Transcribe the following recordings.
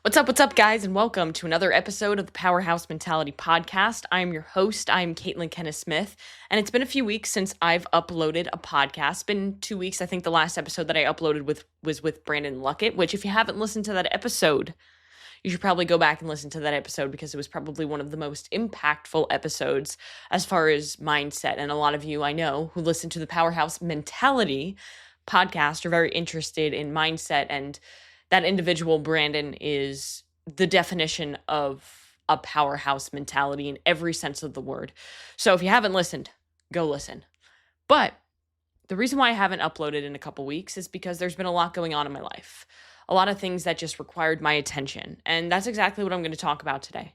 What's up, guys, and welcome to another episode of the Powerhouse Mentality Podcast. I'm your host. I'm Caitlin Kenneth Smith, and it's been a few weeks since I've uploaded a podcast. It's been 2 weeks. I think the last episode that I uploaded was with Brandon Luckett, which if you haven't listened to that episode, you should probably go back and listen to that episode because it was probably one of the most impactful episodes as far as mindset. And a lot of you I know who listen to the Powerhouse Mentality podcast are very interested in mindset, and that individual, Brandon, is the definition of a powerhouse mentality in every sense of the word. So if you haven't listened, go listen. But the reason why I haven't uploaded in a couple weeks is because there's been a lot going on in my life. A lot of things that just required my attention. And that's exactly what I'm going to talk about today.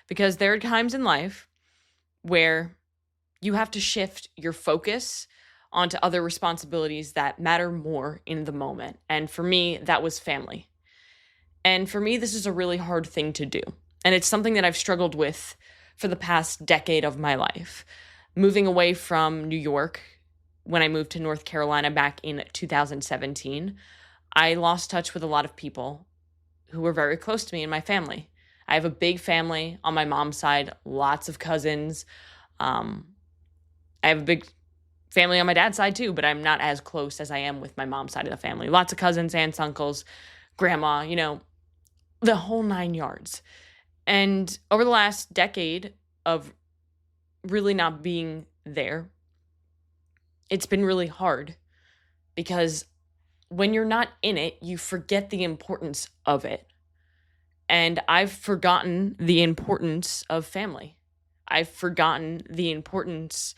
Because there are times in life where you have to shift your focus onto other responsibilities that matter more in the moment. And for me, that was family. And for me, this is a really hard thing to do. And it's something that I've struggled with for the past decade of my life. Moving away from New York when I moved to North Carolina back in 2017, I lost touch with a lot of people who were very close to me in my family. I have a big family on my mom's side, lots of cousins. I have a big family on my dad's side too, but I'm not as close as I am with my mom's side of the family. Lots of cousins, aunts, uncles, grandma, the whole 9 yards. And over the last decade of really not being there, it's been really hard because when you're not in it, you forget the importance of it. And I've forgotten the importance of family. I've forgotten the importance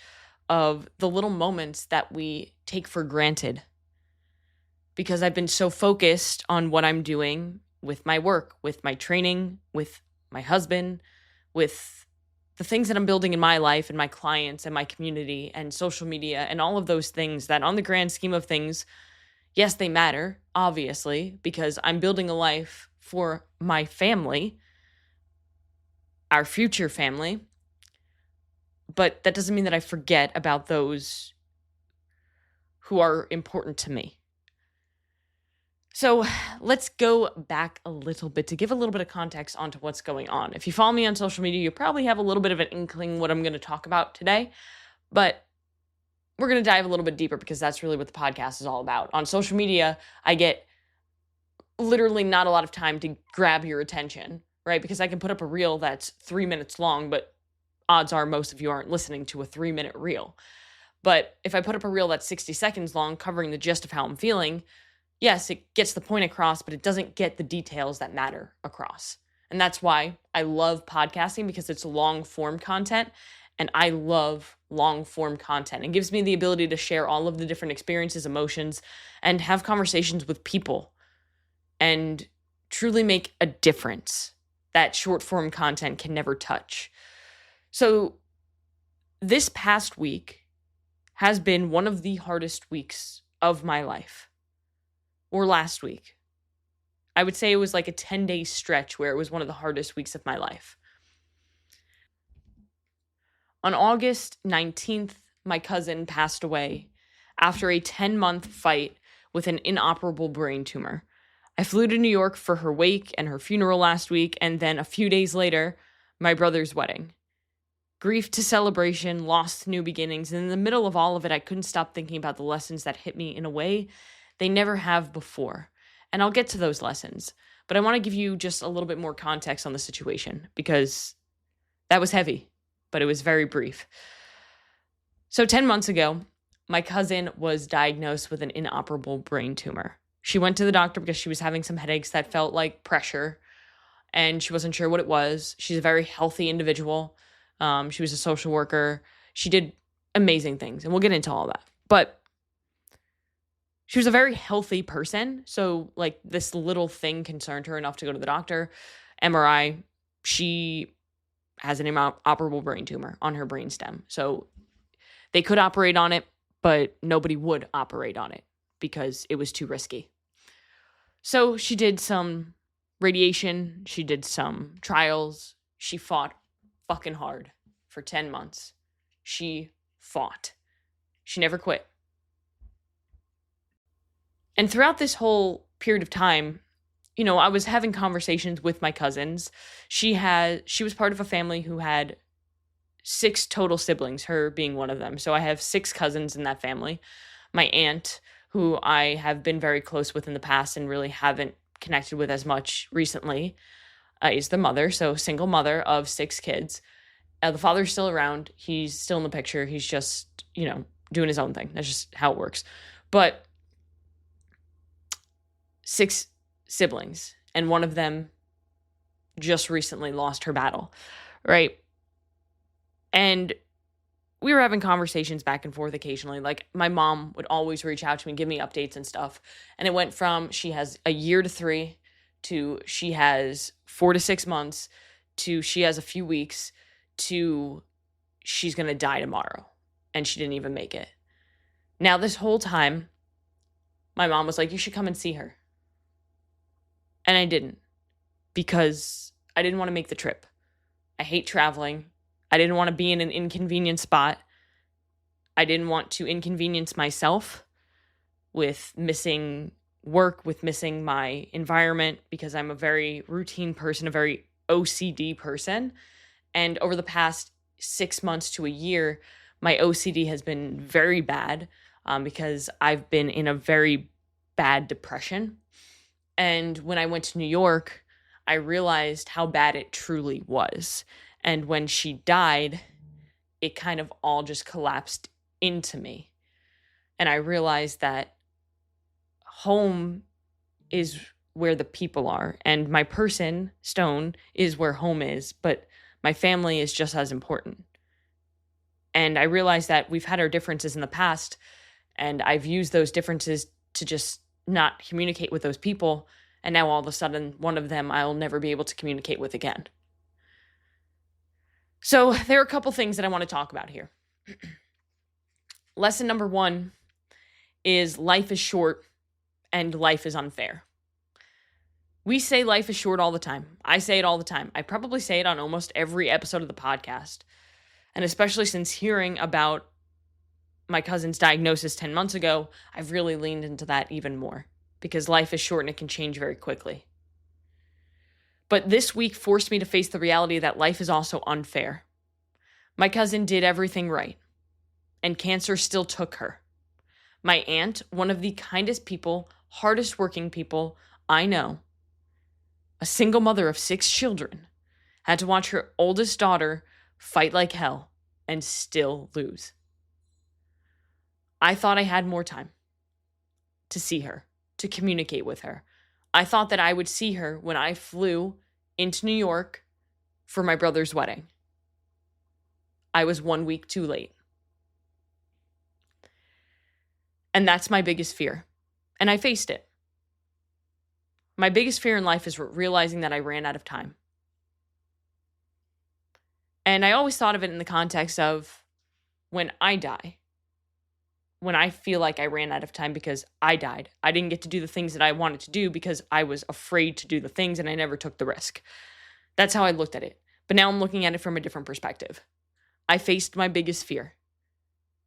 of the little moments that we take for granted because I've been so focused on what I'm doing with my work, with my training, with my husband, with the things that I'm building in my life and my clients and my community and social media and all of those things that on the grand scheme of things, yes, they matter, obviously, because I'm building a life for my family, our future family. But that doesn't mean that I forget about those who are important to me. So let's go back a little bit to give a little bit of context onto what's going on. If you follow me on social media, you probably have a little bit of an inkling what I'm going to talk about today. But we're going to dive a little bit deeper because that's really what the podcast is all about. On social media, I get literally not a lot of time to grab your attention, right? Because I can put up a reel that's 3 minutes long, but odds are most of you aren't listening to a 3-minute reel. But if I put up a reel that's 60 seconds long covering the gist of how I'm feeling, yes, it gets the point across, but it doesn't get the details that matter across. And that's why I love podcasting, because it's long form content. And I love long form content. It gives me the ability to share all of the different experiences, emotions, and have conversations with people and truly make a difference that short form content can never touch. So this past week has been one of the hardest weeks of my life. Or last week. I would say it was like a 10-day stretch where it was one of the hardest weeks of my life. On August 19th, my cousin passed away after a 10-month fight with an inoperable brain tumor. I flew to New York for her wake and her funeral last week, and then a few days later, my brother's wedding. Grief to celebration, loss to new beginnings, and in the middle of all of it, I couldn't stop thinking about the lessons that hit me in a way they never have before. And I'll get to those lessons, but I want to give you just a little bit more context on the situation because that was heavy, but it was very brief. So 10 months ago, my cousin was diagnosed with an inoperable brain tumor. She went to the doctor because she was having some headaches that felt like pressure, and she wasn't sure what it was. She's a very healthy individual. She was a social worker. She did amazing things, and we'll get into all that. But she was a very healthy person, so like this little thing concerned her enough to go to the doctor. MRI, she has an inoperable brain tumor on her brainstem. So they could operate on it, but nobody would operate on it because it was too risky. So she did some radiation, she did some trials, she fought fucking hard for 10 months. She fought. She never quit. And throughout this whole period of time, I was having conversations with my cousins. She was part of a family who had 6 total siblings, her being one of them. So I have 6 cousins in that family. My aunt, who I have been very close with in the past and really haven't connected with as much recently, is the mother. So single mother of 6 kids. The father's still around. He's still in the picture. He's just, doing his own thing. That's just how it works. But 6 siblings, and one of them just recently lost her battle, right? And we were having conversations back and forth occasionally. Like, my mom would always reach out to me, give me updates and stuff. And it went from she has a year to 3 to she has 4 to 6 months to she has a few weeks to she's going to die tomorrow. And she didn't even make it. Now, this whole time, my mom was like, you should come and see her. And I didn't, because I didn't want to make the trip. I hate traveling. I didn't want to be in an inconvenient spot. I didn't want to inconvenience myself with missing work, with missing my environment, because I'm a very routine person, a very OCD person. And over the past 6 months to a year, my OCD has been very bad because I've been in a very bad depression. And when I went to New York, I realized how bad it truly was. And when she died, it kind of all just collapsed into me. And I realized that home is where the people are. And my person, Stone, is where home is. But my family is just as important. And I realized that we've had our differences in the past. And I've used those differences to just not communicate with those people. And now all of a sudden, one of them I'll never be able to communicate with again. So there are a couple things that I want to talk about here. Lesson number 1 is life is short and life is unfair. We say life is short all the time. I say it all the time. I probably say it on almost every episode of the podcast. And especially since hearing about my cousin's diagnosis 10 months ago, I've really leaned into that even more, because life is short and it can change very quickly. But this week forced me to face the reality that life is also unfair. My cousin did everything right, and cancer still took her. My aunt, one of the kindest people, hardest working people I know, a single mother of 6 children, had to watch her oldest daughter fight like hell and still lose. I thought I had more time to see her, to communicate with her. I thought that I would see her when I flew into New York for my brother's wedding. I was 1 week too late. And that's my biggest fear. And I faced it. My biggest fear in life is realizing that I ran out of time. And I always thought of it in the context of when I die, when I feel like I ran out of time because I died. I didn't get to do the things that I wanted to do because I was afraid to do the things and I never took the risk. That's how I looked at it. But now I'm looking at it from a different perspective. I faced my biggest fear.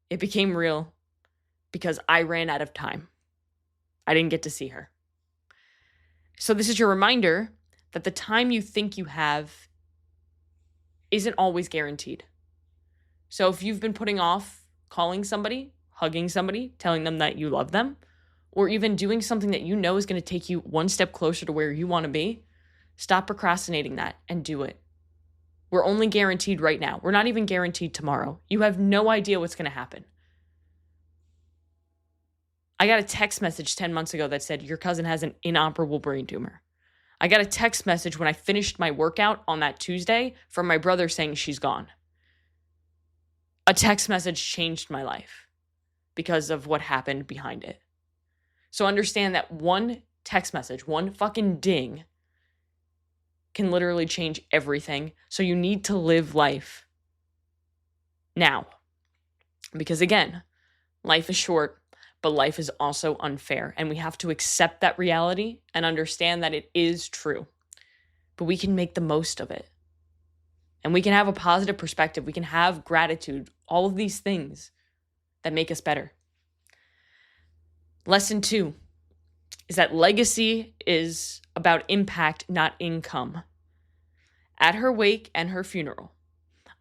It became real because I ran out of time. I didn't get to see her. So this is your reminder that the time you think you have isn't always guaranteed. So if you've been putting off calling somebody, hugging somebody, telling them that you love them, or even doing something that you know is going to take you one step closer to where you want to be, stop procrastinating that and do it. We're only guaranteed right now. We're not even guaranteed tomorrow. You have no idea what's going to happen. I got a text message 10 months ago that said, your cousin has an inoperable brain tumor. I got a text message when I finished my workout on that Tuesday from my brother saying she's gone. A text message changed my life because of what happened behind it. So understand that one text message, one fucking ding, can literally change everything. So you need to live life now. Because again, life is short, but life is also unfair. And we have to accept that reality and understand that it is true. But we can make the most of it. And we can have a positive perspective. We can have gratitude. All of these things that make us better. Lesson 2 is that legacy is about impact, not income. At her wake and her funeral,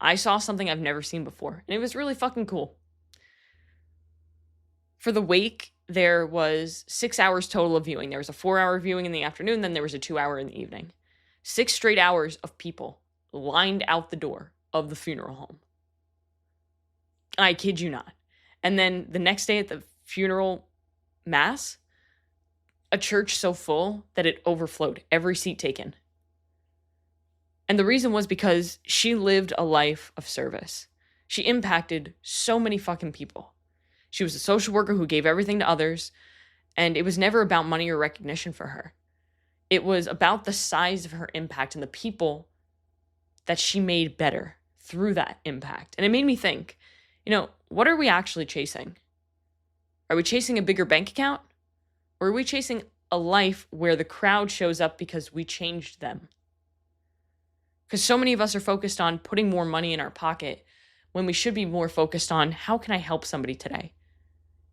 I saw something I've never seen before, and it was really fucking cool. For the wake, there was 6 hours total of viewing. There was a 4-hour viewing in the afternoon, then there was a 2-hour in the evening. 6 straight hours of people lined out the door of the funeral home. I kid you not. And then the next day at the funeral mass, a church so full that it overflowed, every seat taken. And the reason was because she lived a life of service. She impacted so many fucking people. She was a social worker who gave everything to others, and it was never about money or recognition for her. It was about the size of her impact and the people that she made better through that impact. And it made me think, what are we actually chasing? Are we chasing a bigger bank account? Or are we chasing a life where the crowd shows up because we changed them? Because so many of us are focused on putting more money in our pocket when we should be more focused on, how can I help somebody today?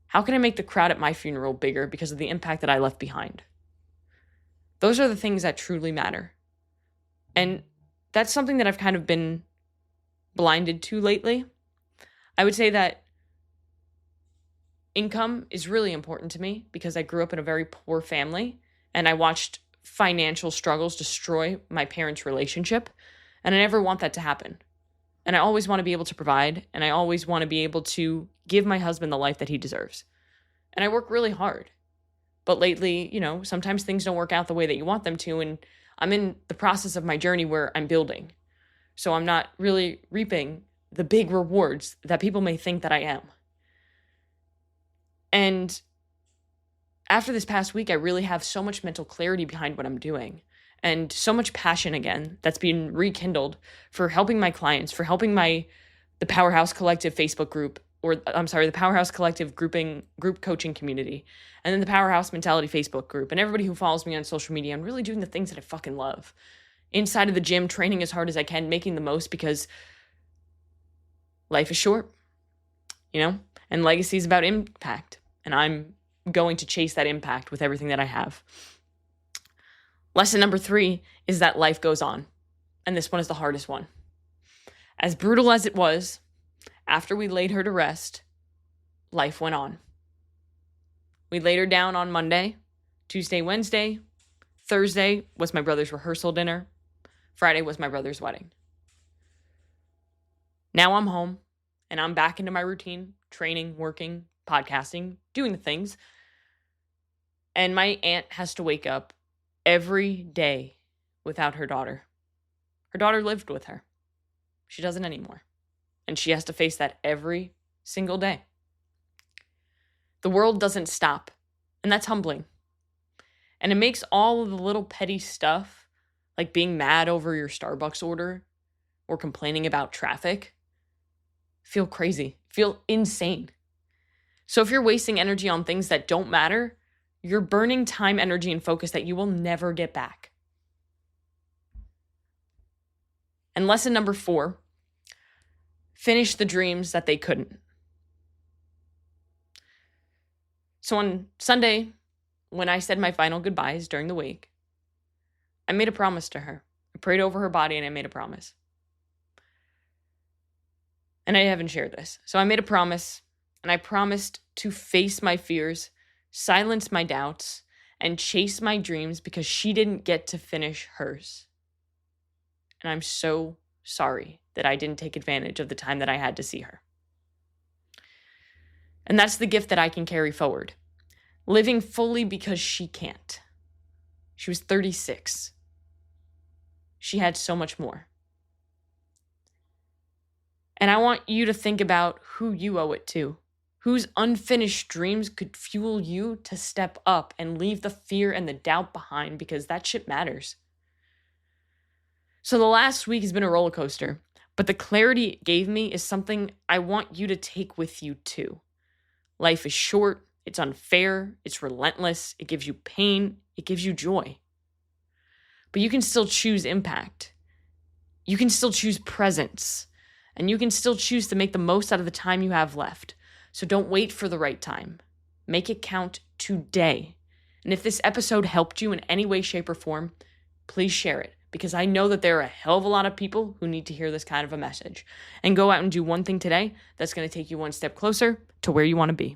How can I make the crowd at my funeral bigger because of the impact that I left behind? Those are the things that truly matter. And that's something that I've kind of been blinded to lately. I would say that income is really important to me because I grew up in a very poor family and I watched financial struggles destroy my parents' relationship. And I never want that to happen. And I always want to be able to provide, and I always want to be able to give my husband the life that he deserves. And I work really hard. But lately, sometimes things don't work out the way that you want them to, and I'm in the process of my journey where I'm building. So I'm not really reaping the big rewards that people may think that I am. And after this past week, I really have so much mental clarity behind what I'm doing. And so much passion again that's been rekindled for helping my clients, for helping the Powerhouse Collective Facebook group, the Powerhouse Collective group coaching community, and then the Powerhouse Mentality Facebook group, and everybody who follows me on social media. I'm really doing the things that I fucking love. Inside of the gym, training as hard as I can, making the most because life is short, and legacy is about impact. And I'm going to chase that impact with everything that I have. Lesson number 3 is that life goes on. And this one is the hardest one. As brutal as it was, after we laid her to rest, life went on. We laid her down on Monday, Tuesday, Wednesday. Thursday was my brother's rehearsal dinner. Friday was my brother's wedding. Now I'm home and I'm back into my routine, training, working, podcasting, doing the things. And my aunt has to wake up every day without her daughter. Her daughter lived with her. She doesn't anymore. And she has to face that every single day. The world doesn't stop. And that's humbling. And it makes all of the little petty stuff, like being mad over your Starbucks order or complaining about traffic, feel crazy, feel insane. So if you're wasting energy on things that don't matter, you're burning time, energy, and focus that you will never get back. And lesson number 4, finish the dreams that they couldn't. So on Sunday, when I said my final goodbyes during the wake, I made a promise to her. I prayed over her body and I made a promise. And I haven't shared this. So I made a promise, and I promised to face my fears, silence my doubts, and chase my dreams because she didn't get to finish hers. And I'm so sorry that I didn't take advantage of the time that I had to see her. And that's the gift that I can carry forward. Living fully because she can't. She was 36. She had so much more. And I want you to think about who you owe it to. Whose unfinished dreams could fuel you to step up and leave the fear and the doubt behind, because that shit matters. So the last week has been a roller coaster, but the clarity it gave me is something I want you to take with you too. Life is short, it's unfair, it's relentless, it gives you pain, it gives you joy. But you can still choose impact. You can still choose presence. And you can still choose to make the most out of the time you have left. So don't wait for the right time. Make it count today. And if this episode helped you in any way, shape, or form, please share it, because I know that there are a hell of a lot of people who need to hear this kind of a message. And go out and do one thing today that's going to take you one step closer to where you want to be.